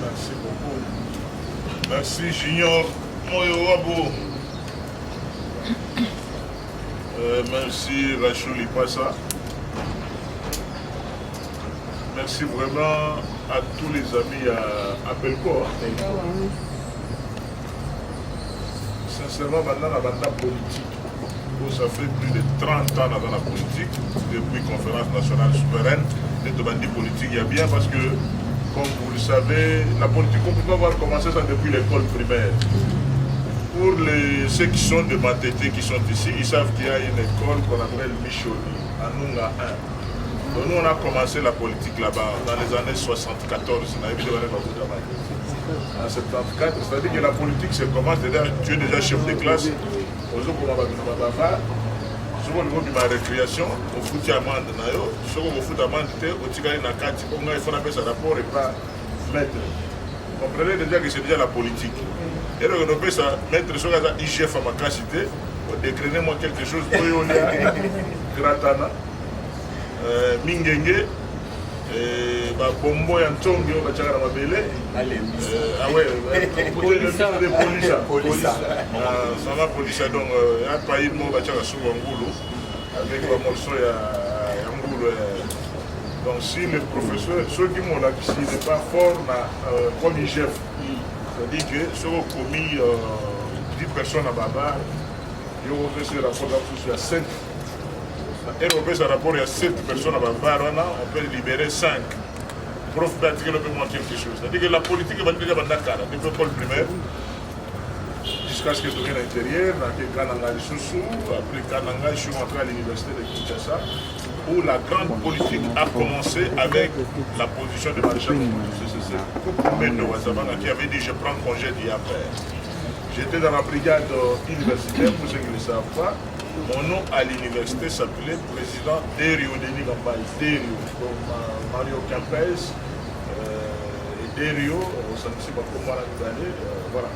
Merci beaucoup. Merci Junior Moyo. Merci Rachel Lipassa. Merci vraiment à tous les amis à Belco. Sincèrement, maintenant, la bande politique, ça fait plus de 30 ans dans la politique, depuis Conférence nationale souveraine, et de bandits politiques, il y a bien parce que, comme vous le savez, la politique, on peut avoir commencé ça depuis l'école primaire. Pour ceux qui sont de Matete, qui sont ici, ils savent qu'il y a une école qu'on appelle Michoni, à Nunga 1. Donc nous, on a commencé la politique là-bas dans les années 74. En 74, c'est-à-dire que la politique, c'est comment? Tu es déjà chef de classe. Au jour où on va souvent au niveau de ma récréation, au foot à amende, au foot à amende, au tigari na kati, il faut appeler ça rapport et pas maître. Vous comprenez déjà que c'est déjà la politique. Et donc on appelle ça maître sur la IGF à ma cacité, décrénez-moi quelque chose, Gratana, Mingenge, Bombo Yantongi, Bachara Mabele, ah ouais, police, ça va police, donc un pays de mon Bachara Soubangulu, avec un morceau à Angoulou. Donc si le professeur, ceux qui m'ont là, s'il n'est pas fort comme IGF, c'est-à-dire que si on a commis 10 personnes à Baba, il y a ce rapport là, 5. Et on fait ce rapport, il y a 7 personnes à Baba, on peut libérer 5. Prof Patrick peut manquer quelque chose. C'est-à-dire que la politique va déjà dans Dakar, depuis l'école primaire, jusqu'à ce que je devienne à l'intérieur, après Kananga, je suis rentré à l'université de Kinshasa, où la grande politique a commencé avec la position de maréchal qui avait dit je prends congé d'IAPR. J'étais dans la brigade universitaire, pour ceux qui ne le savent pas. Mon nom à l'université s'appelait président Derio Denis Gambaï. Derio, comme Mario Campes et Derio, ça ne sait pas comment voilà.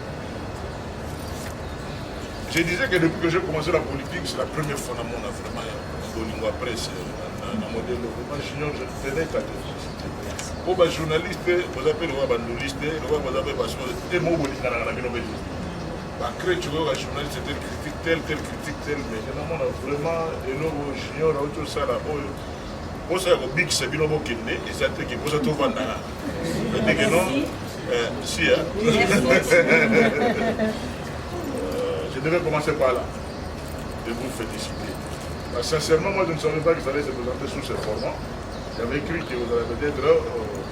Je disais que depuis que j'ai commencé la politique, c'est la première fois dans mon vraiment au lingua presse, dans le modèle junior, je tenais qu'à te féliciter. Pour les journalistes, vous appelez le journaliste, vous appelez des mots qui sont dans la minométrie. Après, tu vois, les journalistes, telle critique, mais on a vraiment, et nous, junior, autre ça là, pour ça, le big, c'est bien au Kenya, et ça fait qu'il faut se trouver en Nara. C'est-à-dire que non, si, je devais commencer par là, de vous féliciter. Sincèrement, moi, je ne savais pas que ça allait se présenter sous ce format. J'avais cru que vous avez peut-être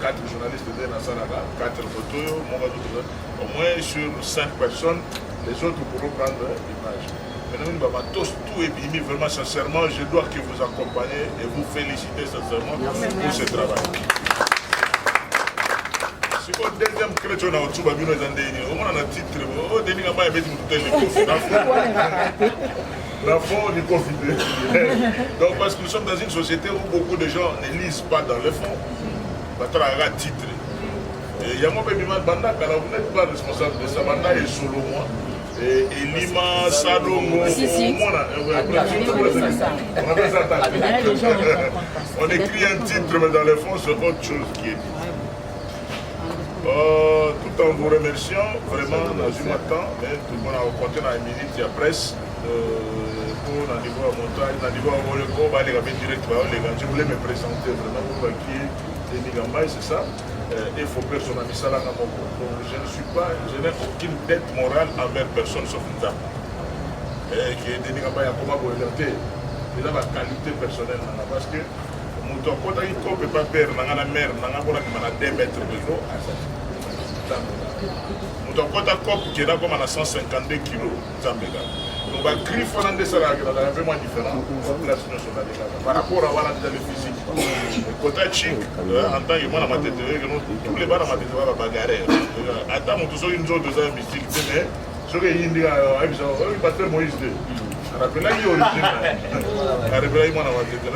4 journalistes de Nassanaga, 4 photos, au moins sur 5 personnes, les autres pourront prendre l'image. Maintenant, tous, tout est bien, vraiment sincèrement, je dois que vous accompagner et vous féliciter sincèrement pour ce travail. Si vous deuxième chrétien, on a un titre, donc parce que nous sommes dans une société où beaucoup de gens ne lisent pas dans le fond. Titre. Il y a mon bébé Banda, quand vous n'êtes pas responsable de ça, Banda est solo moi. Et Lima, Salongo, on écrit un titre, mais dans le fond, c'est autre chose qui est dit. Tout en vous remerciant, vraiment, dans une temps, tout le monde a rencontré dans les minutes de la presse. Pour le niveau à montagne, le niveau à Moleko, je voulais me présenter vraiment pour qui est Nigambaï, c'est ça. Il faut personnaliser ça là dans mon corps. Donc je n'ai aucune dette morale envers personne sauf nous. Et qui est Nigambaï à comment vous orienter. Il a ma qualité personnelle parce que mon temps, quand il ne peut pas perdre dans la mer, dans la mer, qui m'a 2 mètres de l'eau, mon temps, quand il qui est là comme à 152 kilos, donc la grille finlandaise est vraiment différente par rapport à la physique. Le côté chic, en tant que moi, tous les bars à ma tête vont bagarrer. Attends, mon tout une zone de ça mystique, mais ce que il dit, il battait Moïse. Rappelez-moi, il est original. Rappelez-moi,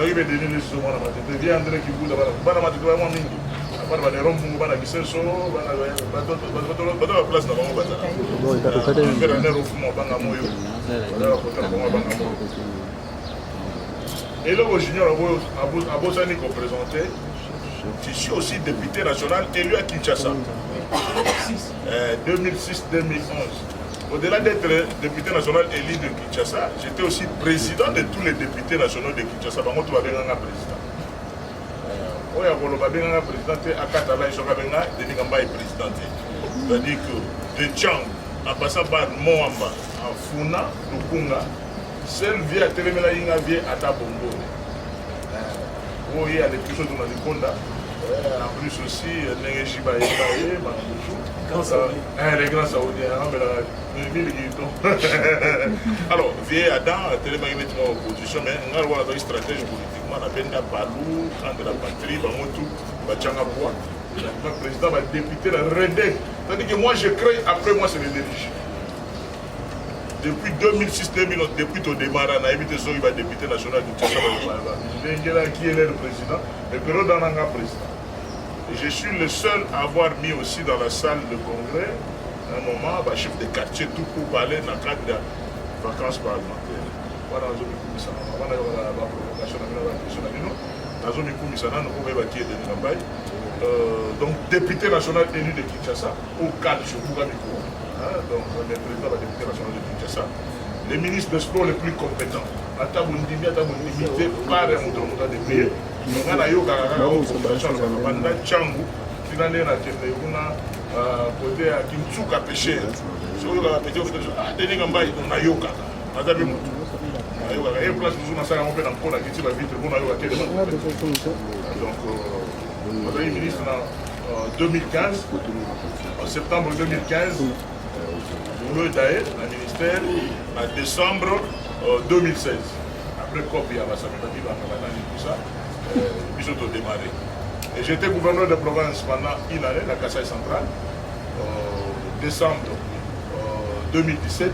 il va donner les sous, il vient André qui vous a ma tête vraiment mingi. Après, il va les rompre, il va les sous, il va la place dans mon bazar. Il va les rompre, et là, le junior a besoin de présenter. Je suis aussi député national élu à Kinshasa. 2006-2011. Au-delà d'être député national élu de Kinshasa, j'étais aussi président de tous les députés nationaux de Kinshasa. Par contre, tu vas bien un président. Oui, on va bien un président. À Katala, il sera bien un président. C'est-à-dire que de Tchang, en passant par Moamba, en Funa, Lukunga, seul vie à Télémela Inga vie à Tabongo. Oui, il y a des choses dans les Konda. En plus aussi, Nengeshiba et les grands Saoudiens, alors, vieux Adam, tellement il met en opposition, mais on a une stratégie politiquement, on a bien Balou, quand de la patrie, Bamotou, Bachangapoua. Le président va député la Redé. C'est-à-dire que moi je crée, après moi c'est les dirigeants. Depuis 2006-2011, depuis ton démarrage, on a évité ça, il va député national du Tchad. Qui est le président, le période d'un président. Et je suis le seul à avoir mis aussi dans la salle de congrès un moment, chef de quartier, tout pour parler dans le cadre de vacances parlementaires. Voilà, je donc député national élu de Kinshasa, au cadre de Choukouramikou. Donc le président va député national de Kinshasa. Les ministres des sports les plus compétents. Atabundimi, par un montant de pays. On a eu un Tchangou, qui n'a rien à dire. Côté à Kinsuka pêché. Si on a pêché, on a yoka. Madame Moutou. Et place où on a ça, on peut encore la question de la vitre. On a eu à quel moment. Donc, on a eu ministre en 2015, en septembre 2015. Le DAE, le ministère, en décembre 2016. Après copie, ça tout ça, ils ont démarré. Et j'étais gouverneur de province pendant une année, la Kasaï centrale, décembre 2017,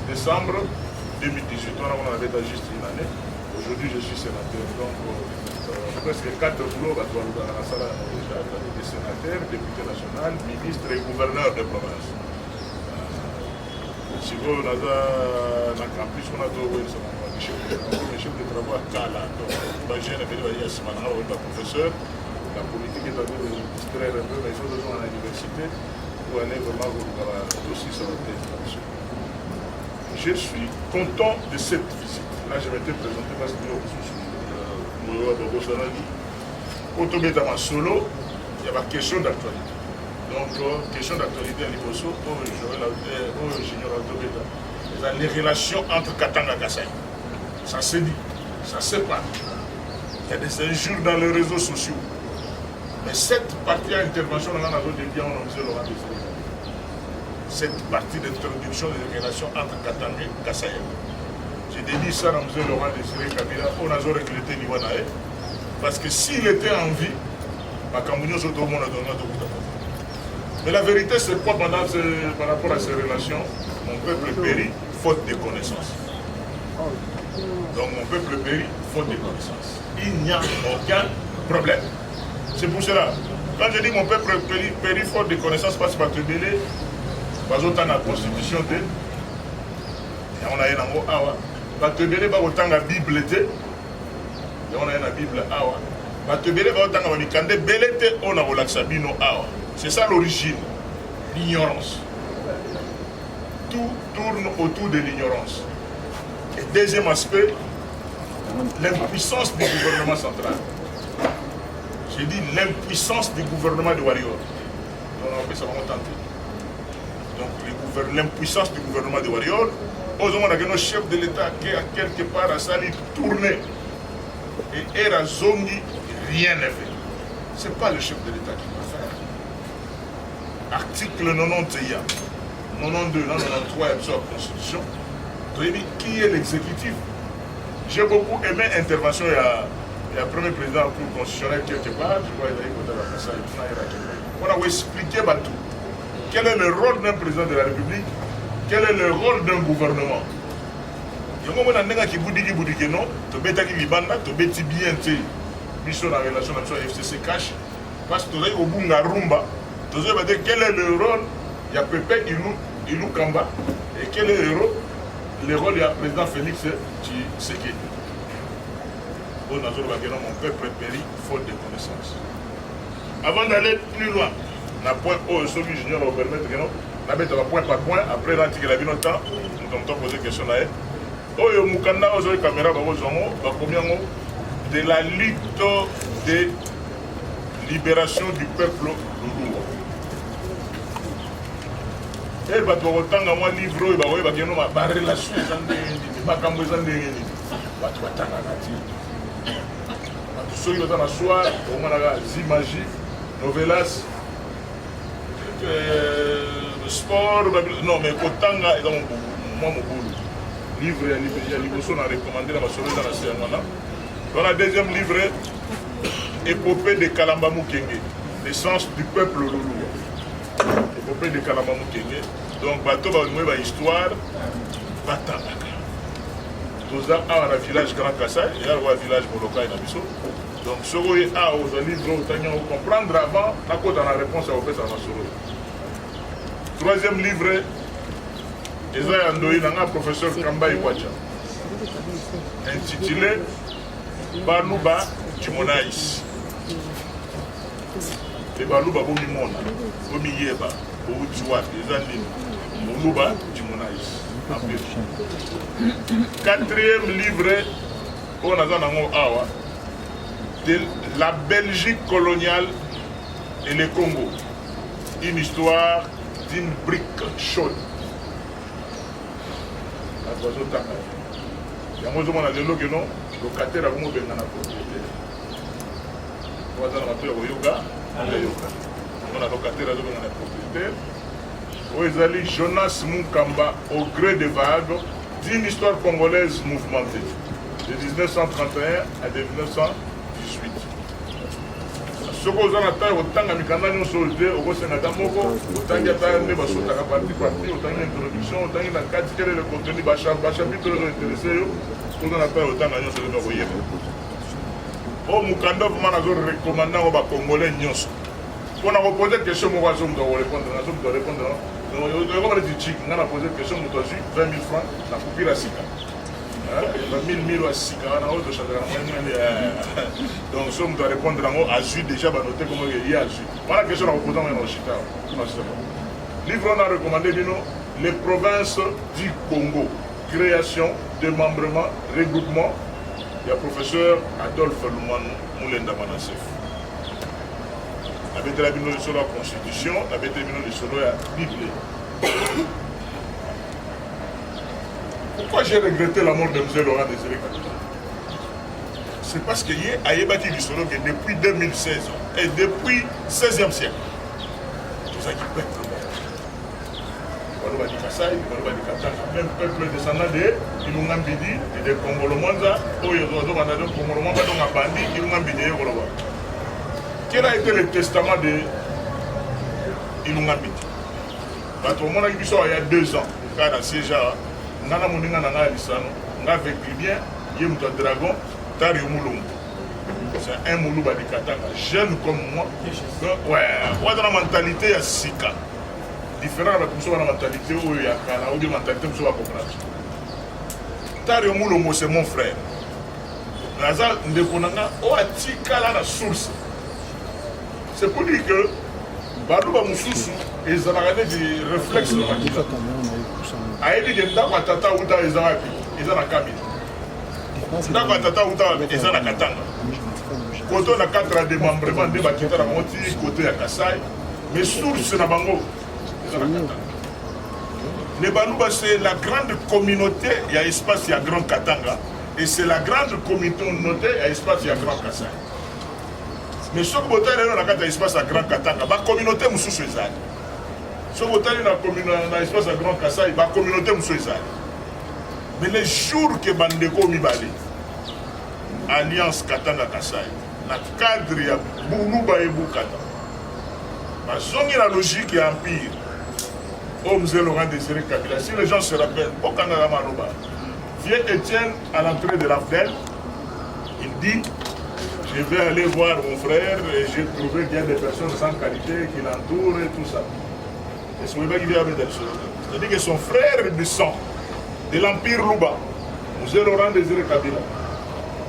décembre 2018. On avait juste une année. Aujourd'hui, je suis sénateur. Donc, presque 4 boulots dans la salle des sénateurs, député national, ministre et gouverneur de province. Si vous avez un campus, on a trouvé les chefs de travaux à Kala. Donc, j'ai un professeur. La politique est en train de distraire un peu, mais il faut besoin à l'université pour aller vraiment aussi sur la télévision. Je suis content de cette visite. Là, je m'étais présenté parce que quand on est dans solo, il y a ma question d'actualité. Donc, question d'actualité à Liboso, les relations entre Katanga et Kasaï. Ça se dit, ça se parle. Il y a des injures dans les réseaux sociaux. Mais cette partie d'intervention, on a besoin cette partie d'introduction des relations entre Katanga et Kasaï. J'ai dit ça dans M. Laurent Désiré Kabila, on a regretté Niwanae. Parce que s'il était en vie, ma Cameroun, tout le monde a donné de. Mais la vérité, c'est quoi par rapport à ces relations? Mon peuple périt faute de connaissances. Donc mon peuple périt faute de connaissances. Il n'y a aucun problème. C'est pour cela. Quand je dis mon peuple périt faute de connaissances, parce que tu délai, parce que la constitution de. On a un mot awa. Parce que délai, autant la Bible était. On a une Bible awa. Parce que délai, autant la Bible était. On a relaxabino awa. C'est ça l'origine, l'ignorance. Tout tourne autour de l'ignorance. Et deuxième aspect, l'impuissance du gouvernement central. J'ai dit l'impuissance du gouvernement de Warrior. Donc ça va tenter. Donc l'impuissance du gouvernement de Warrior, osons que nos chefs de l'État qui a quelque part à salir tourner et Era Zongi, rien n'est fait. Ce n'est pas le chef de l'État qui va faire. Article 90, 92, 93 de la Constitution, qui est l'exécutif. J'ai beaucoup aimé l'intervention, il y a le premier président de la Cour constitutionnelle quelque part, je crois qu'il a expliqué tout. Quel est le rôle d'un président de la République, quel est le rôle d'un gouvernement. Il y a un moment qui vous dit que non, tu es bien, tu mission en relation avec le FCC cash, parce que tu es au bout de la rumba. Vous allez dire quel est le rôle, il y a Pépé Ilou Kamba, et quel est le rôle du président Félix Tshisekedi. Mon peuple périt faute de connaissances. Avant d'aller plus loin, na point oyo soki junior opermettre keno nabetaka point par point après natikela bino temps donc topose question na ye oyo mokanda ozoi caméra bakozwango bakomi yango de la lutte de libération du peuple luluwa e bato bakotanga mwa livre oyo bakoyi bakeno barelation eza ndenge nini makambo eza ndenge nini bato batangaka ti bato soki baza na soir omonaka zimagie novelas sport non mais kotanga eza mwa mobulu livre ya liboso na recommandé na basolo eza na se yango wana dans la deuxième livre épopée de Kalamba Mukenge naissance du peuple luluwa épopée de Kalamba Mukenge donc bato bamoye bahistoire batangaka toza awa na village Grand Kassai eya lokola village molokai na biso donc soki oye awa ozali livre otangi yango comprendre avant nakota na réponse ya kopesa na masolo troisième livre eza ya ndoi nanga professeur Kamba Ikwacha intitulé Baluba Jimonais e baluba bomimona bomiyeba bouti wapi eza nini Baluba Jimonais. Quatrième livre oyo naza nango awa de la Belgique coloniale et le Congo, une histoire d'une brique chaude. yango ozomona lelo keno locataire akomo bengana propriétaire oaza na bato ya koyoka ayoka omona locataire azobengana propriétaire oyo ezali Jonas Mukamba au gré des vagues d'une histoire congolaise mouvementée de 1931 à 1918. soki oza na taille otanga mikanda nyonso oyo te okosenga ata moko otangi ata nde basotaka parti otangi introduction otangi na kati quel est le contenu bachapitre oyo intéressé yo oza na taille otanga nyonso te bakoyeba oyo mokanda vraimen nazorecommande yango bacongolais nyonso mpona kopose question moko azomutu akorépondre nazomutu arépondre okomana ti chik nga na pose question moto azwi 20 000 francs na kupira sika 1000 à sika wana oyo tochangelaka moyengende donc so moto arépondre yango azwi déjà banote komo ye azwi wana question na koposa moye na oshita livre on a recommandé bino les provinces du Congo création démembrement regroupement ya professeur Adolphe Lumanu Mulenda Manasef abetela bino lisolo ya constitution abetela bino lisolo ya bible. Pourquoi j'ai regretté la mort de M. Laurent Désiré Kabila? C'est parce que hier, Ayebaki Lissolo, que depuis 2016 et depuis 16e siècle, tout ça qui pète le monde. Même peuple descendant de Ilungambidi et de Congolomanza, Congolomanza, Bandi, Ilungambidi et Goloba. Quel a été le testament de Ilungambidi? Quand on a vu ça il y a 2 ans, quand on a siégé à Nana Moninga Nana Alisano, on a vécu bien, Yemuta Dragon, Tari Moulumbu. C'est un Moulouba de Katanga, jeune comme moi. Ouais, on a la mentalité à Sika. Différent de la mentalité où il y a Kana, ou de la mentalité où il y a Kokra. Tari Moulumbu, c'est mon frère. Naza Ndekonanga, on a Tika la source. C'est pour dire que Balouba Moussoussou, ils ont regardé des réflexes de Makila. Ayebi ke ndako ya tata uta ezalaki eza na Kamina, ndako ya tata uta eza na Katanga, koto na 4 démembrement nde bakita na bango ti kote ya Kasai, mais source na bango eza na Katanga. Les Baluba c'est la grande communauté ya espace ya Grand Katanga et c'est la grande communauté ya espace ya Grand Kasai. Mais soki botali lelo na kati ya espace ya Grand Katanga ba communauté mosusu ezali. Si vous avez dans l'espace de Grand Kassai, la communauté est. Mais les jours que Bandeko Mibali, Alliance Katanga Kassai, dans le cadre de Boulouba et Boukata, il y a la logique et l'empire. Homme Laurent Désiré Kabila. Si les gens se rappellent, Okanga Maroba, vieux Étienne à l'entrée de l'Afdel, il dit je vais aller voir mon frère et j'ai trouvé qu'il y a des personnes sans qualité qui l'entourent et tout ça. C'est-à-dire que son frère de sang de l'Empire Louba, M. Laurent Désiré Kabila,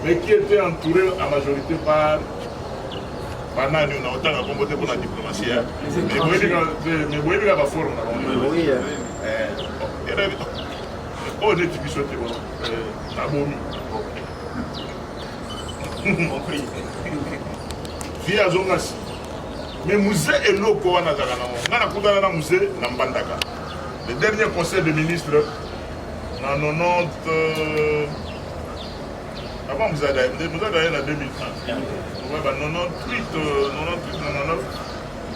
mais qui était entouré en majorité par banani on a autant à combattre pour la diplomatie. Mais vous voyez la forme là. Oui. Oh, j'ai dit que c'était bon. Nabomi. Compris. Via Zongas. Mais musée est loco à Nazarana. On a coupé dans le musée Nambandaka. Le dernier conseil de ministres, en 90. Avant, vous avez en 2001. Ouais, 98, 99,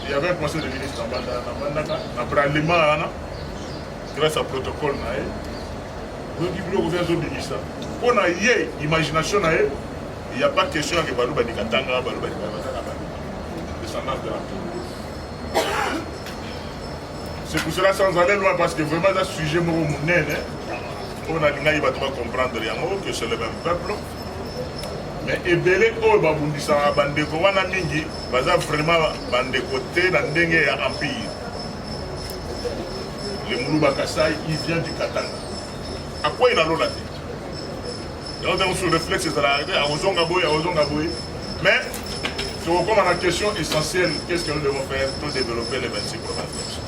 il y avait un conseil de ministres en Nambandaka. Après Lima, grâce au protocole, donc il faut que vous ayez ça. On a eu imagination, il n'y a pas de question que Balou Badikatanga, Balou Badikatanga. C'est pour cela sans aller loin parce que vraiment ce sujet on a dit comprendre que c'est le même peuple. Mais Ebele o babundisa bandeko wana mingi baza vraiment bandeko te na ndenge ya empire. Le Moulouba Kassai, il vient du Katanga. À quoi il a l'eau là? Donc sur le réflexe, c'est la mais comme la question essentielle, qu'est-ce que nous devons faire pour développer les 26 provinces?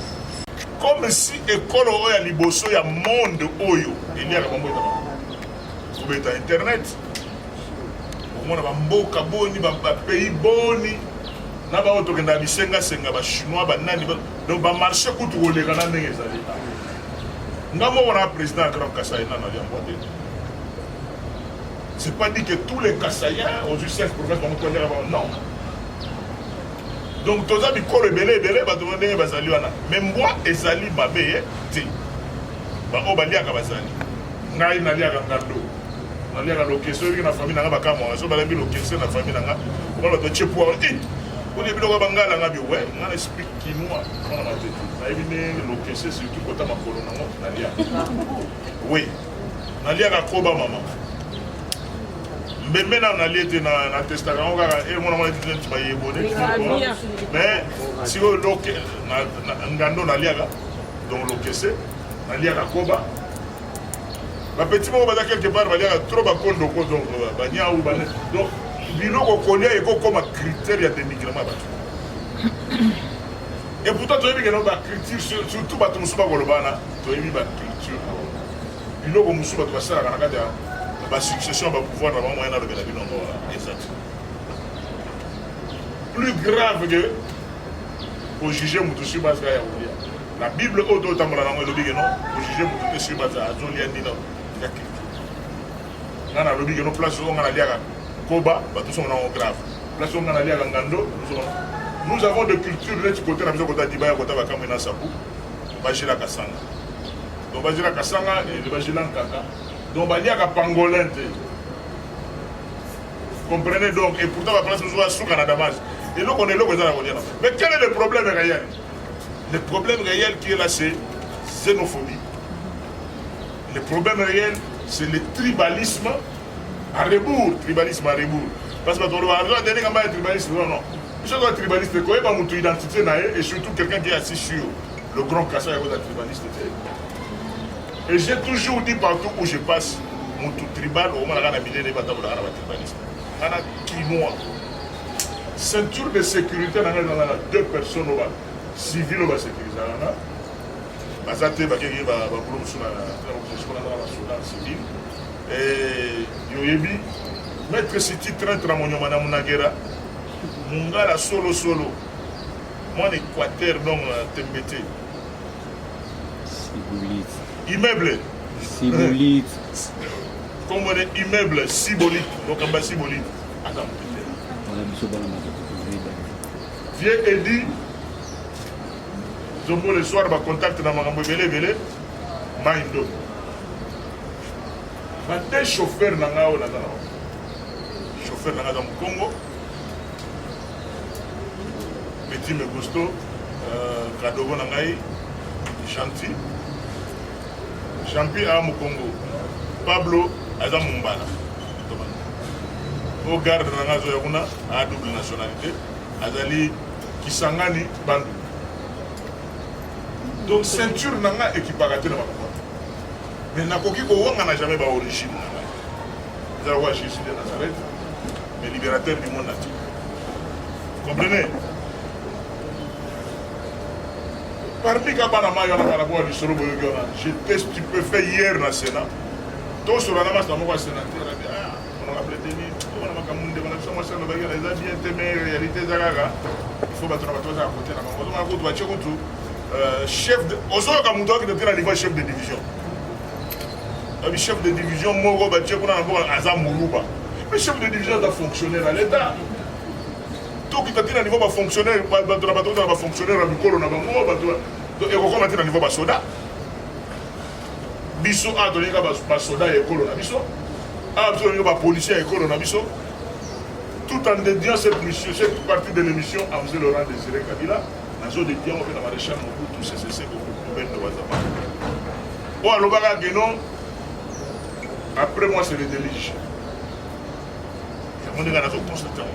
Comme si l'école a liboso, il y a monde oyo, il y a internet. Il y a un pays boni, il y a un chinois, donc il marché pour tout le monde. Nous avons un président Grand Kassaï. Ce n'est pas dit que tous les Kassaïens, aux 5 provinces, vont connaître. Non. Donc, tous les gens qui belé, mais moi, ezali mabe, ti. Ba o balia ka bazali. Ngai nalia ka ngando. Nalia ka lokeso na famille na ba kamo, so ba lembi lokeso na famille na. Ko lo to chepu o ti. Ko le bilo ka bangala ngabi we, ngana speak kinwa, on a dit. Na ibine lokeso surtout kota makolo na mo nalia. Oui. Nalia ka koba mama. Mais maintenant on a lié dans la testament, on a mais si on a donc l'okese, on a lié à Koba. La petite mot quelque part, il y a trop de comptes donc Bania ou Bané. Donc, bilo qu'on connaît et comme critère de migrants. Et pourtant, tu as vu que nous avons culture, surtout pour nous, tu as vu la culture. Bilo qu'on nous a ça, la succession va pouvoir avoir moyen de la vie exact. Plus grave que pour juger Moutouchi Bazaya. La Bible auto tamara le dit non pour juger Moutouchi Bazaya Zolia Nino. Nana le dit non place on a liaga Koba, tout sont grave. Place on a liaga Ngando. Nous avons de culture de l'autre côté la maison côté Dibaya côté Bakamena Sabu. Bajila Kasanga. Donc Bajila Kasanga et le Bajila Kaka. Donc, il y a un pangolin. Comprenez donc, et pourtant, la place nous a sous Canada. Et donc, on est là, mais quel est le problème réel? Le problème réel qui est là, c'est xénophobie. Le problème réel, c'est le tribalisme à rebours. Tribalisme à rebours. Parce que tu as donné un tribalisme. Non, non. Je suis un tribaliste, tu connais pas mon identité, et surtout quelqu'un qui est assis sur le grand Kassai, il y a un tribaliste. Et j'ai toujours dit partout où je passe, mon tout tribal, au moins la militaire, il va avoir un tribaliste. On a quinoa. Ceinture de sécurité, on a 2 personnes civiles qui vont sécuriser. On a civil. Et Yoyebi, maître Siti Trent Ramonio Manamunagera, Mungala solo. Moi, l'Équateur, donc, Tembete. Immeuble. Sybolite. Comme on est immeuble, symbolique. Donc en bas symbolique. Attends. Viens et dis. Zombo le soir, va contacter dans ma Vélé. Maindo. Des chauffeurs nanga au Nagano. Chauffeur nanga dans le Congo. Petit me gusto. Kadogo nangai. Gentil. Champi à Mukongo, Pablo Azam Mumbala. Au garde de la Nazoyuna à double nationalité, Azali Kisangani Bandou. Donc ceinture nanga équiparateur dans ma voix. Mais Nakoki Kowanga n'a jamais d'origine. Zawa Jésus de Nazareth, mais libérateur du monde natif. comprenez? Parmi Kabanama, il y a un rapport à l'histoire de j'étais stupéfait hier dans le Sénat. Tout sur la masse, dans mon sénateur, on a appelé Denis, on a bien aimé la réalité de Zagaga. Il faut battre la bataille à côté de la chef de. On sort comme qui était à niveau chef de division. Le chef de division, Moro Batché, on a un Azam Mourouba. Le chef de division est fonctionnaire à l'État. Tout qui était à niveau fonctionnaire, va fonctionnaire à Bicolo, et on va mettre à niveau soda. Bisso a donné un soda et Colo, Bisso. A donné un policier et Colo, Bisso. Tout en dédiant cette mission, cette partie de l'émission à M. Laurent Désiré Kabila, dans zone de Dian, on fait la maréchal Mobutu, CCC, au gouvernement de Wazama. Bon, alors, après moi, c'est le délige. On est dans la constatation.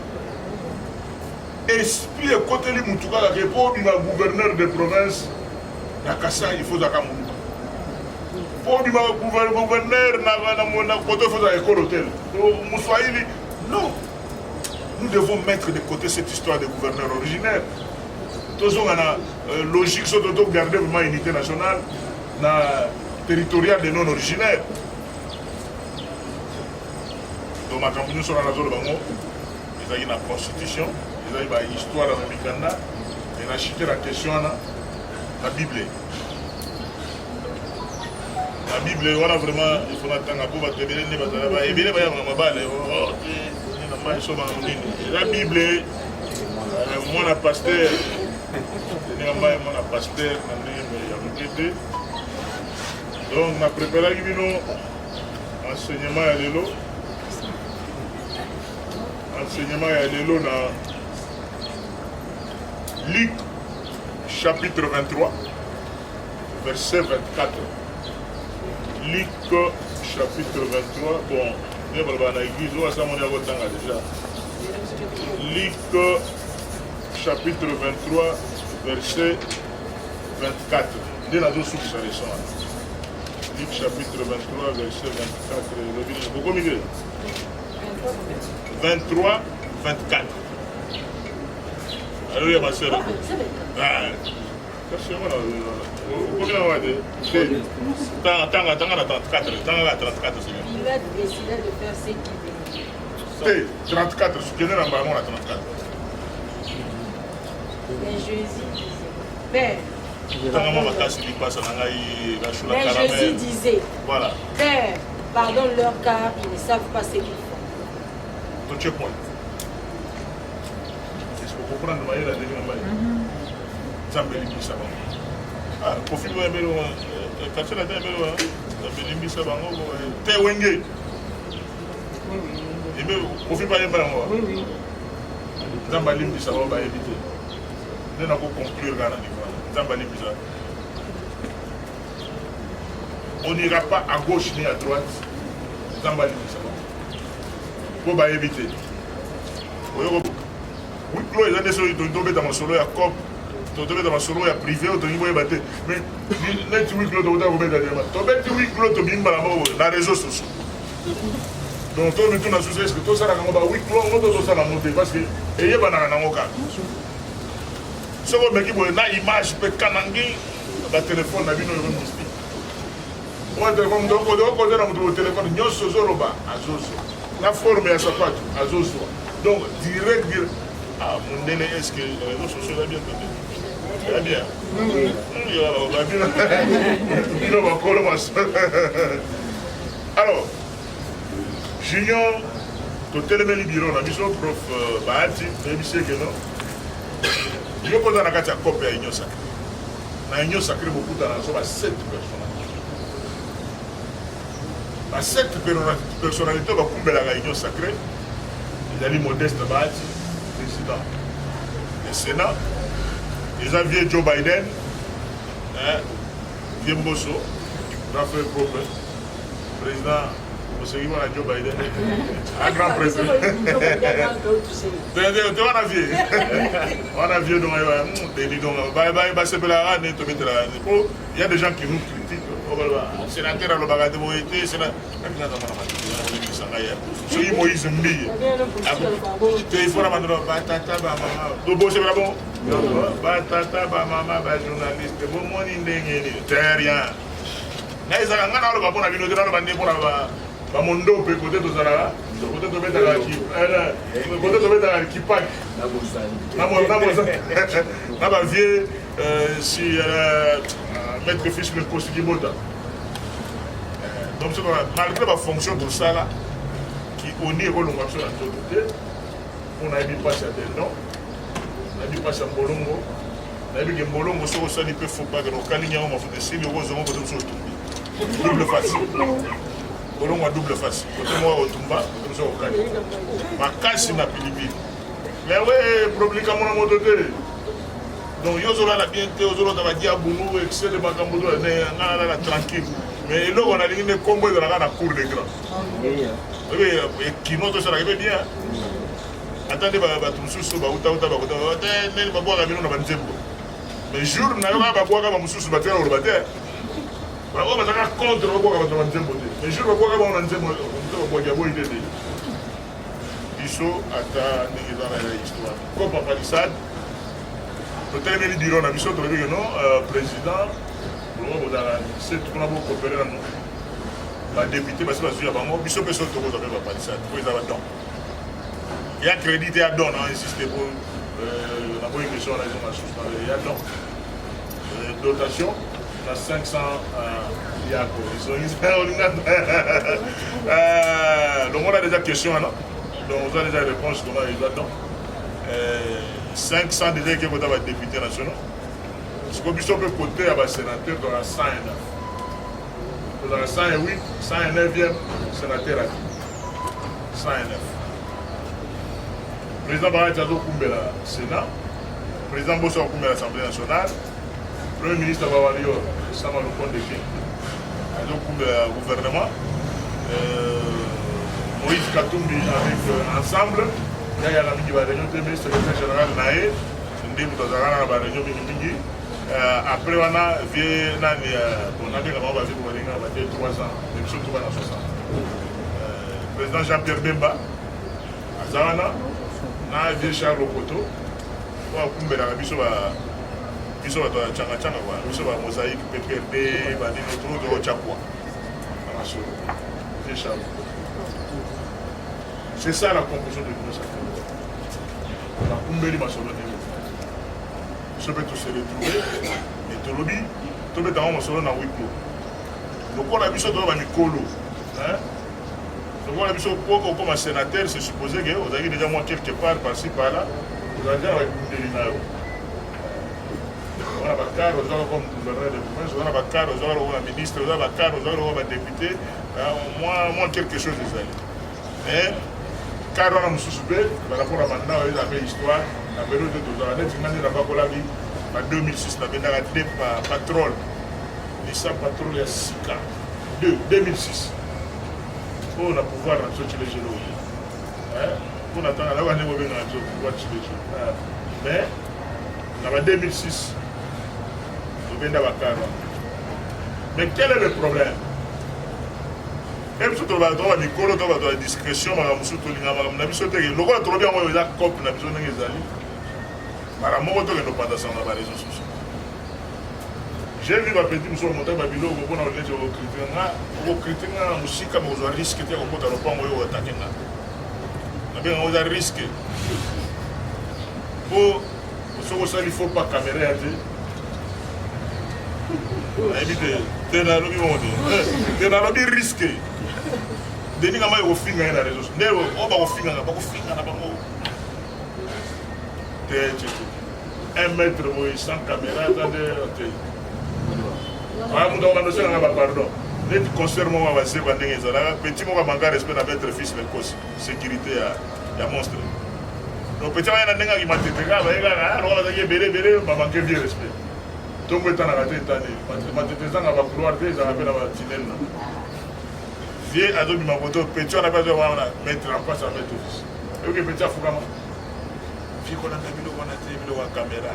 Esprit et côté de Moutouka, le gouverneur de province, la Kassa, il faut Zaka Moutouka. Pour le gouverneur, il faut Zaka l'hôtel. Moussaïli, non. Nous devons mettre de côté cette histoire de gouverneur originaire. Tous on a logique, surtout de garder vraiment l'unité nationale, territoriale des non originaires. Donc, ma campagne sur la zone de Bango, il y a une constitution. Il y a une histoire dans le Mikanda, et on a cité la question la Bible. La Bible, on a vraiment, il faut attendre pour te dire, la Bible, moi, la pasteur, donc, on a préparé l'enseignement à l'élo. Enseignement à l'élo dans Luc chapitre 23, verset 24. Luc chapitre 23, bon, Luc chapitre 23, verset 24. Luc chapitre 23, verset 24. Pourquoi 23, 24. Alléluia, ma soeur. Il a décidé de faire ce qu'il veut. 34, ce qui est dans le ballon, 34. Mais Jésus disait, Père. Mais Jésus disait, voilà. Père, pardonne leur car ils ne savent pas ce qu'ils font. Est-ce que vous comprenez la manière de ça me limite ça. Ah, pour finir, quand tu as dit, ça me limite ça. T'es wengé. Et bien, pour finir, oui, oui. Ça me limite ça, on va éviter. Nous n'avons pas conclure Ghana. Ça me limite ça. On n'ira pas à gauche ni à droite. Ça me limite ça. Pour éviter. Oui, il y a des choses qui tombent dans mon solo, il y a COP, qui tombent dans mon solo, il y a privé, il y a battu. Mais les oui, Claude, vous avez des éléments. Tombez oui, Claude, tu viens dans les réseaux sociaux. Donc, tout le monde a souci, est-ce que tout ça, oui, Claude, on doit tout ça monter parce que, et il y a un cas. Ce qu'on me dit, il y a une image, il y a un téléphone, il y a une mystique. On a téléphone, donc on a un téléphone, il y a un sozoroba, à Zozo. La forme est à sa part, à Zozo. Donc, direct, ah, mon délai, est-ce que les réseaux sociaux sont bien côté? Très bien. Alors, Junior, tu as tellement de bureaux, la mission prof Bahati, la mission que non. Je vais poser la carte à copie à l'Union Sacrée. Dans l'Union Sacrée, beaucoup d'entre eux sont 7 personnalités. À 7 personnalités, on va couper la Réunion Sacrée. Il y a Modeste Bahati, président du Sénat. Les aviez Joe Biden, vieux Mbosso, Raphaël Propre, président, Joe Biden, un grand président. On a vu, il y a des gens qui nous critiquent. sénateur à l'obagade été, c'est la c'est Moïse Mbi. Il faut la mandra batata ba mama. Dobo c'est vrai bon. Batata ba mama ba journaliste. Bon mon indengeni. Rien. Na ezala ngana lo ba bona bino dira lo bande bona ba mondo pe côté to zala. Côté to beta la ki. Côté to beta la ki pak. Na ba vie si maître fils le poste qui bota. Donc malgré ma fonction pour ça là qui on est relongation à côté, on a mis passer à des noms, on a mis passer à Bolongo, on a mis que Bolongo soit aussi un peu faux pas que nos calignes ont fait des signes heureusement que nous sommes tombés. Double face. Bolongo a double face. Côté moi au Tumba, nous sommes au calignes. Ma casse n'a plus. Mais ouais, problème comme on a monté. Donc, Yozola la bien été, Yozola va dire à Bounou, excès de Makambodo, la tranquille. Mais là, on a dit que combo de la cour d'écran. Oui, qui note ça, ça bien. Attendez, tout ce qui est mais jour, on a pas boire comme sous battre au batteur. On va contre le bois comme mais jour, on va boire comme on a boire idée. Bisso, attends, l'histoire. Comme Papa Lissade. Peut-être que diront, on a vu ça, non, président, c'est tout le monde coopérer dans nous. La députée, parce que je suis à Bango, il faut que ce soit tout le monde va ça. Il y a crédit et à don, on insiste pour la bonne question, il y a don. Dotation, on a 500 milliards. Donc on a déjà questions, non? Donc on a déjà réponses, comment ils ont don. 500 déjà qui sont députés nationaux. Ce qu'on peut côté à sénateur dans la 109. Dans la 108, 109e sénateur à 109. Président Barra Tchado Koumbela, Sénat. Président Bosso Koumbela, Assemblée nationale. Premier ministre Bawario, Samalou Kondeki. Tchado Koumbela, gouvernement. Moïse Katumbi avec ensemble. Il y a la réunion du ministre général Naé, la réunion Mingi. Après, on a vu la 3 ans, surtout dans 60. Président Jean-Pierre Bemba, à Zavana, on a vu Charles Okoto, on a vu la biso va changa changa quoi, biso va mosaïque, PPRD, va dire notre de Chakwa. C'est ça la conclusion de l'Union sacrée. La Kumbeli m'a sauvé. Je peux tous se retrouver, mais tout le monde, tout le monde est dans 8 mots. Donc on a vu ça dans la Mikolo. Donc on a vu ça comme un sénateur, c'est supposé que vous avez déjà moi quelque part, par-ci, par-là, vous avez déjà avec Kumbeli. On a Bakar, on a comme gouverneur de province, on a Bakar, on a comme ministre, on a Bakar, on a comme député. Moi quelque chose de ça. Mais car on a un sous-soupé, par rapport à maintenant, il y a une histoire, la période de 12 ans, en 2006, on a été par Patrol, Nissan Patrol, il y a 6 cas, 2006. On a pouvoir sortir les genoux. On attend, là, on a pouvoir sortir les genoux. Mais, en 2006, on a mais quel est le problème? Même si on a la discrétion, on a j'ai vu ma petite muso monter ma bilo ko bona lejo ko kritinga musika mo zo risque te ko kota lo pango yo attaquer na bien on a risque pour ce que ça il faut pas caméra ate éviter de na lobi monde de na lobi risque de ni kama yo finga na réseau ndelo o ba ko finga na bango te 1 mètre sans caméra attendez pardon. Les concerts m'ont avancé pendant des années. Petit mot manquer respect à mettre fils de cause. Sécurité à monstre. Donc petit moyen n'a qui m'a dit que alors on a dit belé m'a manqué vieux respect. Donc maintenant on a été tanné. Ma tête ça va couloir des ça appelle la tunnel. Vieux ado m'a moto petit on a pas besoin de mettre en place à mettre fils. Et que petit fou comment fi ko na bilo on a caméra.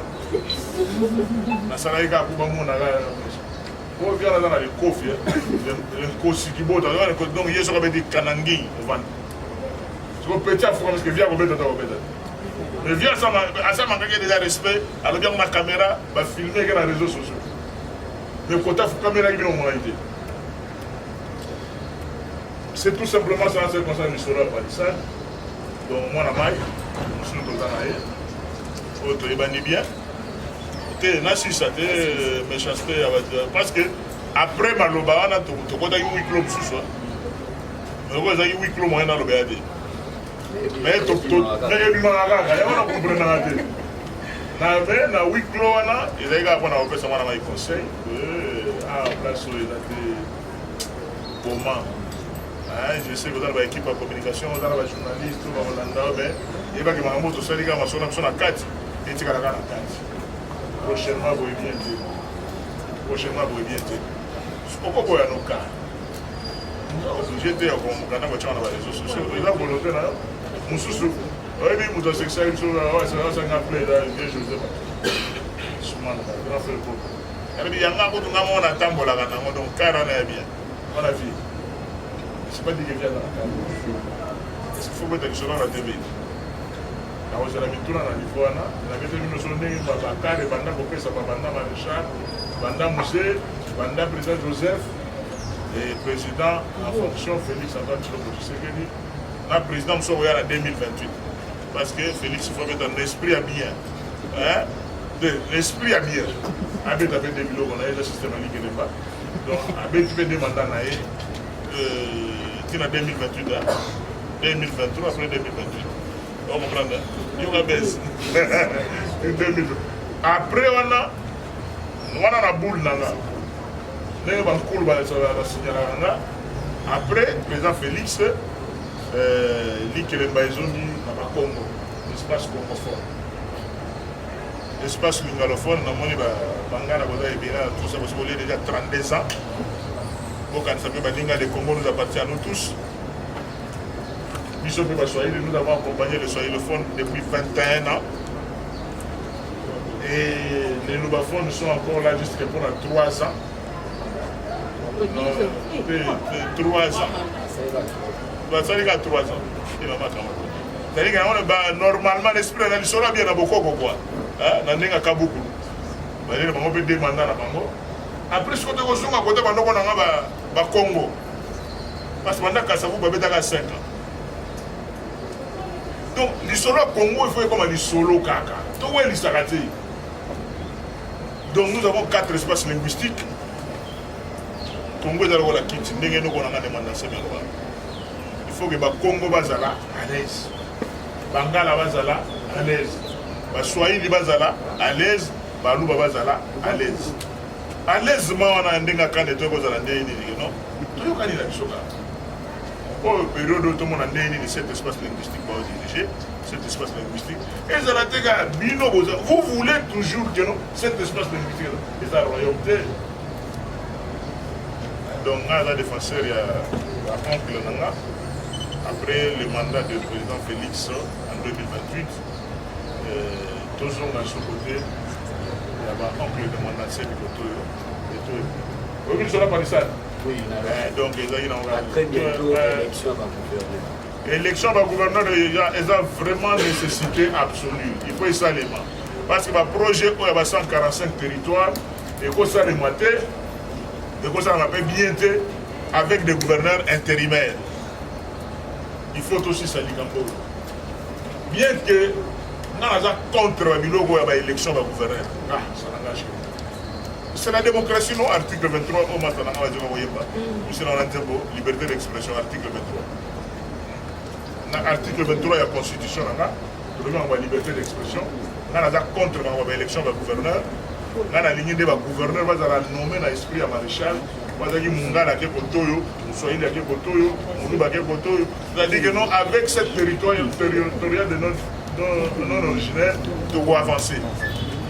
Na sala ika ku ba mo na Pour bien dans les coffres, les cosi qui botent, donc il y a ce qu'on appelle des kanangi au ventre. C'est un petit afro parce que vient au bête dans le bête. Mais vient ça m'a déjà respect, alors bien ma caméra va filmer dans les réseaux sociaux. Mais quand tu as caméra qui vient au moralité. C'est tout simplement ça, c'est comme ça que je serai à Palissade. Donc moi, la maille, je suis tout le temps là. Autre, il va bien. Nasi ça te méchanceté parce que après maloba na to ko da yu club sous mais ko da yu club moyen na lo beade mais to mais bi manga ga ya wana comprendre na te na ve na wi club na il ga kwa na opesa mwana mai conseil place sur les comment je sais que dans l'équipe de communication dans la journaliste tout va Hollanda mais il va que ma moto ça liga ma sona 4 et tu ga na 4 prochainement vous bien dire prochainement vous bien dire pourquoi il y a nos cas j'étais comme quand on va sur les réseaux sociaux il a volonté là mon sous oui mais mon sexuel sur la ouais ça n'a appelé là bien je sais pas souvent là grand frère pour alors il y a un peu de gamme on attend pour la gamme donc car on est bien on a vu c'est pas dit que vient dans la carte est-ce qu'il faut mettre sur la télé na ozala mituna na niveau wana na bete nyonso ndenge bakare banda kopesa babanda maréchal banda musée banda président Joseph et président en fonction Félix Antoine Tshilombo Tshisekedi na président mosusu oya na 2028 parce que Félix faut mettre un esprit à bien hein l'esprit à bien abeta pe de biloko na ye système ali kele pas donc abeti pe de mandat na ye tina 2028 2023 après 2028 on comprend il y a baisse après on a la boule là les bancours va la signaler après président Félix l'Ikelem Baizoni à Congo l'espace congophone l'espace lingalophone na moni ba bangana boza ebina tout ça parce qu'on est déjà 32 ans bon quand ça peut balinga de Congo nous appartient à nous tous. Nous avons accompagné le Swahilophone depuis 21 ans. Et les Lubaphones sont encore là juste pour 3 ans. 3 ans. Ça veut dire 3 ans. C'est-à-dire que normalement l'esprit de la bien à beaucoup quoi. Dans les Kabuku. On peut demander à Bango. Après ce que vous avez à côté de Congo. Parce que ça vous avez 5 ans. Donc, l'Isolo Congo, il faut comme l'Isolo Kaka. Donc, où est l'Isaraté? Donc, nous avons 4 espaces linguistiques. Congo est dans la Kiti. Il faut que le Congo soit à l'aise. Bangala Bazala à l'aise. Swahili Bazala à l'aise. Balouba Bazala à l'aise. À l'aise, on a un dinga quand les deux choses à l'aise. Non? Tout le monde a dit pour la période où tout le monde a dit cet espace linguistique va diriger, cet espace linguistique. Et ça vous voulez toujours que cet espace linguistique est la royauté. Donc, on a la défenseur, il y a oncle Nanga. Après le mandat du président Félix en 2028, toujours dans ce côté, il y a oncle de mandat du côté. Vous voyez, cela par ça. Oui, donc très bientôt l'élection va gouverner. L'élection va gouverner, elle a vraiment nécessité absolue. Il faut ça les mains. Parce que le projet où il y a 145 territoires, et que ça les maté, et que ça va bien avec des gouverneurs intérimaires. Il faut aussi ça les bien que nous avons contre l'élection va gouverner. Ah, ça n'engage pas. C'est la démocratie, non? Article 23, au matin, c'est dans la liberté d'expression, article 23. Dans l'article 23, il y a la constitution, il y a la liberté d'expression. On a contre l'élection du gouverneur. On a la ligne de gouverneur, on va nommer l'esprit à maréchal. On va dire Mungala qui est Kotoyo, Swahili qui est Kotoyo, Moulouba qui est Kotoyo. C'est-à-dire que non, avec cette territoire de notre originaire, de quoi avancer.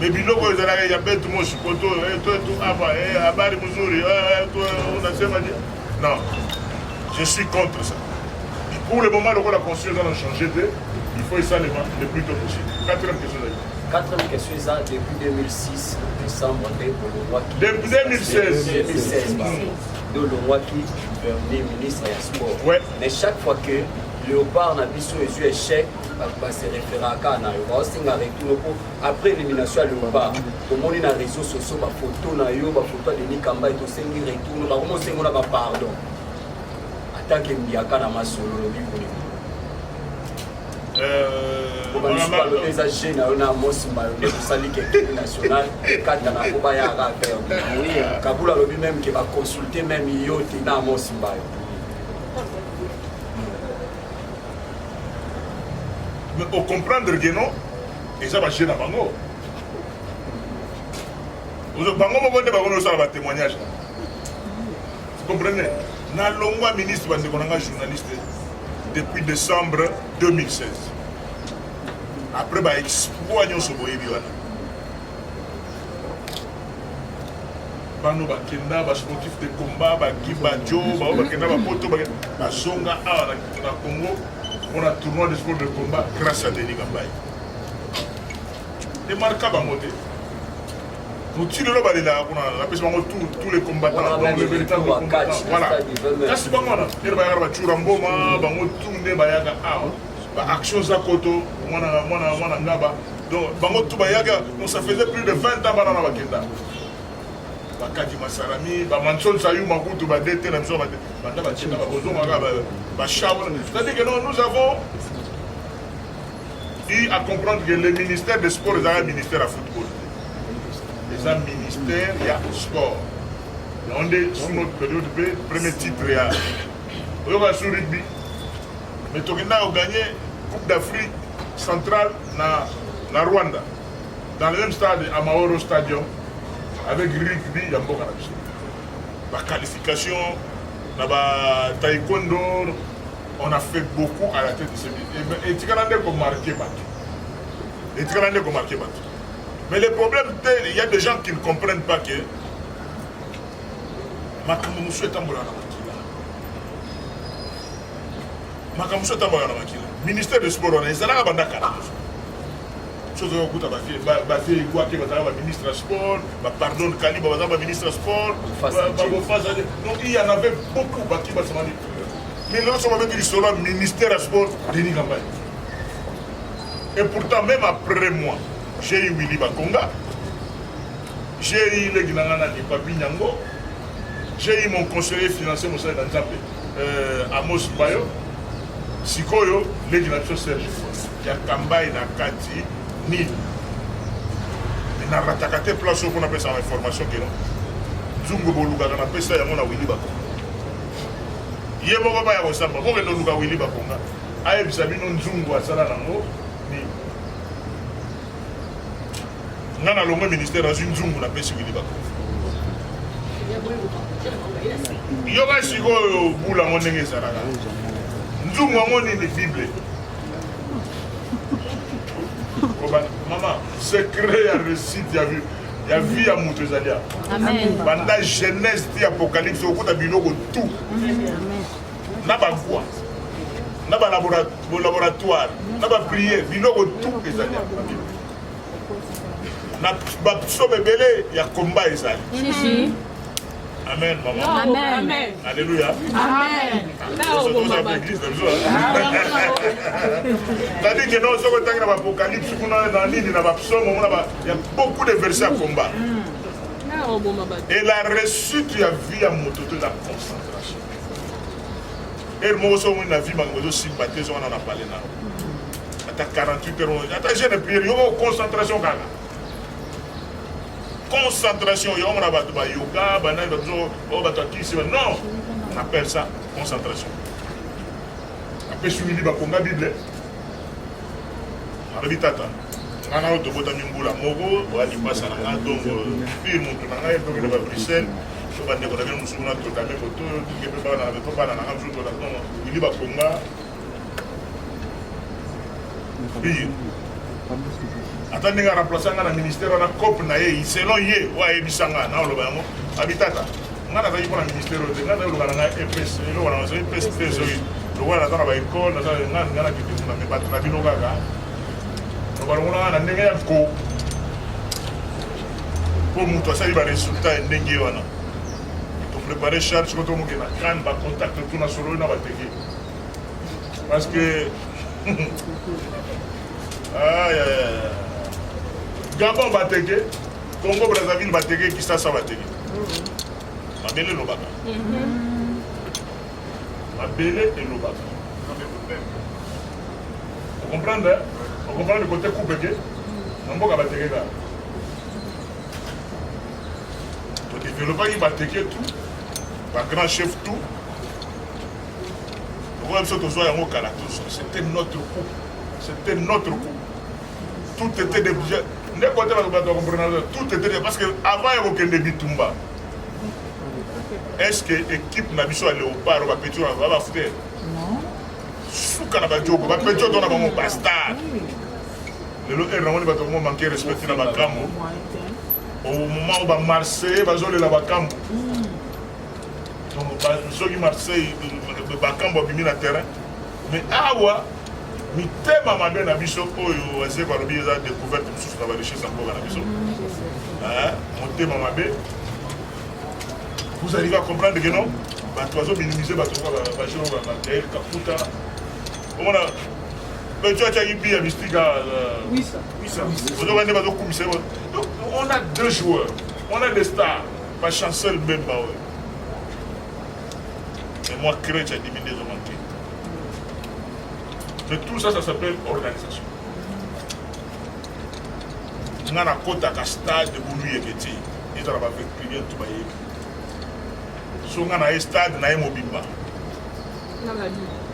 Mais biloko ezalaka ya betu moshi poto tout ava habari mzuri unasema non, je suis contre ça. Pour le moment, la constitution a changé, il faut ça le plus tôt possible. 4e question. Quatrième question, ça depuis 2006, décembre, depuis 2016. 2016, de Longwaki, premier ministre et sport. Ouais. Mais chaque fois que Léopard n'a pas eu échec, va se référer à Kana. Après l'élimination à Léopard, comme on est dans les réseaux sociaux, ma photo na yo, ma photo de Nikamba et tout ça, il retourne, comment c'est qu'on a pas pardon. Attaque Mbiaka na masolo, les agents on a Mosimba le sali qui national kata na ko ba ya ka faire Kabula lobi même qui va consulter même yo tina Mosimba mais au comprendre que non et ça va gêner bango vous bango mo bonde bango ça va témoignage vous comprenez na longwa ministre bande konanga journaliste depuis décembre 2016. Après, bah, exploit nous sur Boyebi wana. Bano ba kenda ba sportif de combat ba Gibajo ba kenda ba poto ba songa na Congo on a tournoi de sport de combat grâce à Denis Gambaye. Et marquable à monter. Nous tirons le balai là, on a tous les combattants, les véritables combattants. Voilà. Kasi bangona, il va y avoir Churamboma, bango tourner bayaga a, action zakoto, mwana ngaba. Donc bango tout bayaga, ça faisait plus de 20 ans banana bakenda. Bakadi Masarami, ba Manson Sayou Makutu ba dété la maison ba banda ba tchena ba bozo ba chawo. C'est-à-dire que nous avons eu à comprendre que le ministère des Sports est un ministère à football. Les ministères, il y a sport. On est sous notre période B, premier titre, il y a sur rugby. Mais Tokenda a gagné Coupe d'Afrique centrale na Rwanda. Dans le même stade, à Mahoro Stadium, avec rugby, il y a beaucoup de la qualification, la taekwondo, on a fait beaucoup à la tête de ce pays. Et Tikalande a marqué battu. Mais le problème, il y a des gens qui ne comprennent pas que Makamusu est en ministère de sport, on est là bas chose ministre sport, pardon, Kali, ministre sport, donc il y en avait beaucoup. Mais là, on va mettre le ministère sport, Denis Gambaye. Et pourtant, même après moi, j'ai eu Willy Bakonga, j'ai eu le Ginangana et Papi Nyango, j'ai eu mon conseiller financier, Moussa Nzambe, Amos Bayo, Sikoyo, le Ginangana Serge, il y a Kambaye na Kati, Nil. Il n'a rattaqué place où on appelle ça information que non. Zungo Boluga, on appelle ça Yamona Willy Bakonga. Yemo Baba Yawosamba, pourquoi nous avons Willy Bakonga? Aïe, Sabino Nzungo, Asalarango, Nil. Nous avons le ministère dans une zone où on appelle ce Willy Bakonga. Il y a un sigo boula mon nègre Saraga. Nzungu mon est Bible. Maman, secret à récit, il y a vie à Moutezalia. Amen. Pendant la jeunesse de l'Apocalypse, au côté de tout. N'a pas quoi. N'a pas laboratoire. N'a pas prière. Binogo tout. Il y a combat. Amen, maman. Amen. Alléluia. Amen. C'est-à-dire que nous sommes dans l'Apocalypse, il y a beaucoup de versets à combat. Et la reçue, tu as vu à mon de la concentration. Et moi aussi, on a vu ma sympathie, on en a parlé. À 48 heures, attends, j'ai une prière, il y a une concentration. Concentration, il y a un yoga, non, on appelle ça concentration. Après, je suis venu à la Bible. Je suis tata. Je suis venu à Mogo, je suis venu à donc film, je suis venu à Bruxelles. Je suis venu à Moussuna, je suis venu à attendez nga remplaçant nga na ministère na COP na ye selon ye wa ebisanga na oloba yango habitata nga na zayi pour na ministère de nga na oloba na EPS lo wana zo EPS tezo lo wana na ba école na nga na kitu na me batna bino kaka balongolanga na ndenge ya ko po moto asali baresultat ya ndenge wana topréparé charge ko tomoke na kane bacontact tuna solo na bateke parce que Gabon bateke Congo Brazzaville bateke Kinshasa bateke mabele lobaka mabele et lobaka vous comprenez le côté coupé namboka bateke ka to développer qui bateke tout ba grand chef tout c'était notre coup. C'était notre coup. Tout était déjà. Tout était parce que avant il y avait des bitumba. Est-ce que l'équipe n'a pas léopard ou petit va faire? Non. Souka n'a pas dit va petit on a mon bastard. Le lot est vraiment pas manquer respect dans la cam. Au moment où va Marseille va jouer la cam. Donc ceux qui Marseille bakambo bimi na terrain mais awa mitema mabe na biso oyo wase kwa lobi za découverte mususu na ba richesse encore na biso motema mabe vous arrivez à comprendre que non bato azo minimiser bato ba jeu ba Gaël Kaputa on a le tchatcha qui a mystika oui ça donc on a deux joueurs on a des stars pas chancel même ba et moi, créer, j'ai diminué les manqués. Mais tout ça, ça s'appelle organisation. On a un stade de Boulou et Kéti. Ils ont fait prier tout le monde. Si on a un stade, on a un mobimba.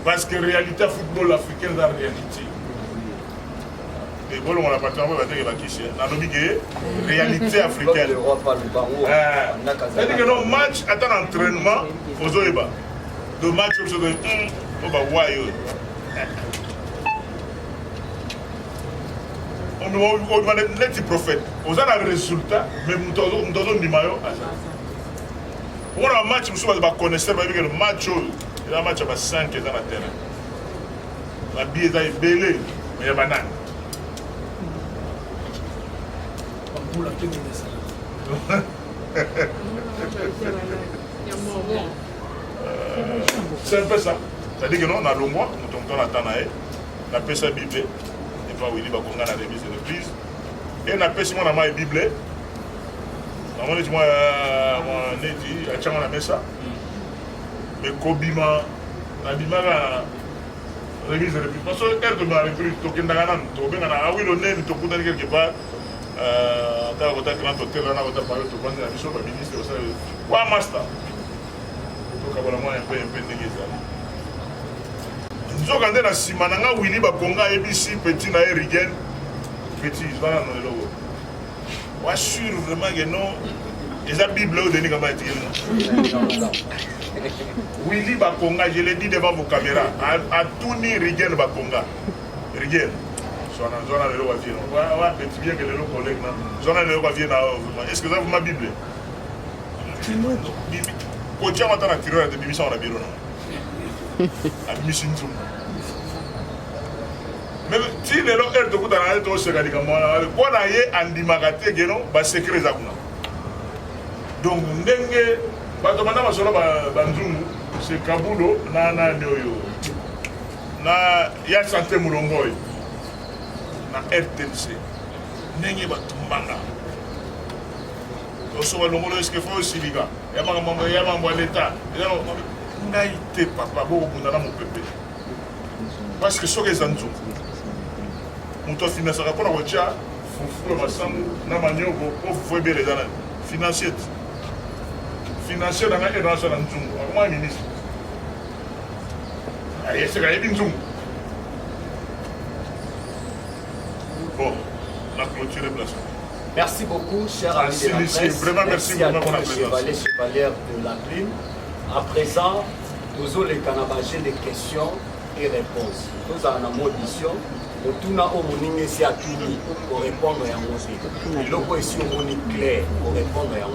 Parce que la réalité football africain, c'est la réalité. Et voilà, on a pas tant de réalité africaine. C'est-à-dire que nos matchs, attendent l'entraînement, aux Oeba. Le match on va voir on demande les prophètes on a le résultat mais nous donnons du maillot on a un match nous sommes connaisseurs avec le match il y a un match à 5 dans la terre la billet est belé mais il y a banane c'est un peu ça. C'est-à-dire que nous, on a le mois, nous tombons dans la Tanae, on a fait sa Bible, et pas où il va qu'on a la remise de l'église, et on a fait ça, on a ma Bible, on a dit, moi, on a dit, on a mis ça, mais Kobima, la Bible, la remise de l'église, parce que elle de ma reprise, tu as ah oui, le nez, tu as quelque part, tu as quand tu as parlé, tu as parlé, tu as ministre, tu as master. Nous avons dit que si on Willy Bakonga ABC petit na Erigen petit voilà non le logo. Moi sûr vraiment que non les Bible au denis comme Willy Bakonga je l'ai dit devant vos caméras à tout ni Erigen Bakonga Erigen zona le logo vient ouais petit bien que le logo collègue là zona le logo vient est-ce que ça vous ma Bible Kocha matana tireur de Bimisa on a bureau non. Admission zoom. Mais si les gens ont tout à l'heure se gadi comme moi quoi na ye andi magate geno ba secret za kuna. Donc ndenge ba to mandama solo ba nzungu c'est Kabulo na nyoyo. Na ya santé mulongoy. Na RTNC. Ndenge ba tumbanga. Osoba longolo est-ce que faut aussi liga. Il y a un l'État. Il y a été papa, beaucoup de mon pépé. Parce que ce que les gens ont, on finance à rapport à votre chat, il faut faire bien les années. Financier. Financier dans la relation dans le comment ministre. Allez, c'est la Zoom. Bon, la clôture est placée. Merci beaucoup, cher ami de la presse. Vraiment merci à tous les chevaliers de la plume. À présent, nous allons les canabagés des questions et réponses. Nous avons une audition. Nous avons un ici à Tuni pour répondre à un mot. Et l'autre ici, on est clair pour répondre à un mot.